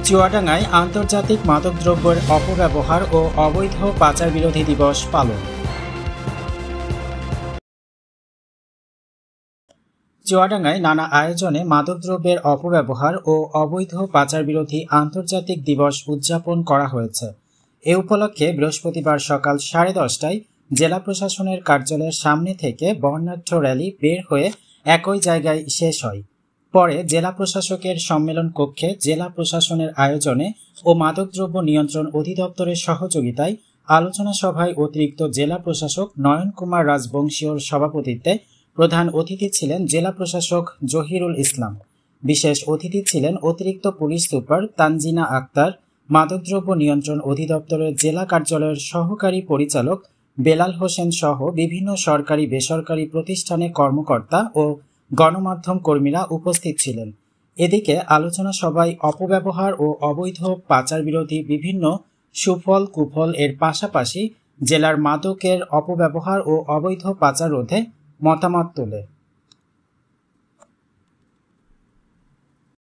চুয়াডাঙ্গায় আন্তর্জাতিক মাদকদ্রব্যের অপব্যবহার ও অবৈধ পাচার বিরোধী দিবস পালন। চুয়াডাঙ্গায় নানা আয়োজনে মাদকদ্রব্যের অপব্যবহার ও অবৈধ পাচার বিরোধী আন্তর্জাতিক দিবস উদযাপন করা হয়েছে। এ উপলক্ষে বৃহস্পতিবার সকাল 10:30টায় জেলা প্রশাসনের কার্যালয়ের সামনে থেকে বর্ণাঢ্য র্যালি বের হয়ে একই জায়গায় শেষ হয়। পরে জেলা প্রশাসকের সম্মেলন কক্ষে জেলা প্রশাসনের আয়োজনে ও মাদকদ্রব্য নিয়ন্ত্রণ অধিদপ্তরের সহযোগিতায় আলোচনা সভায় অতিরিক্ত জেলা প্রশাসক নয়ন কুমার রাজবংশীয়র সভাপতিত্বে প্রধান অতিথি ছিলেন জেলা প্রশাসক জহিরুল ইসলাম। বিশেষ অতিথি ছিলেন অতিরিক্ত পুলিশ সুপার তানজিনা আক্তার, মাদকদ্রব্য নিয়ন্ত্রণ অধিদপ্তরের জেলা কার্যালয়ের সহকারী পরিচালক বেলাল হোসেন সহ বিভিন্ন সরকারি বেসরকারি প্রতিষ্ঠানের কর্মকর্তা ও গণমাধ্যম কর্মীরা উপস্থিত ছিলেন। এদিকে আলোচনা সভায় অপব্যবহার ও অবৈধ পাচার বিরোধী বিভিন্ন সুফল কুফল এর পাশাপাশি জেলার মাদকের অপব্যবহার ও অবৈধ পাচার রোধে মতামত তোলে।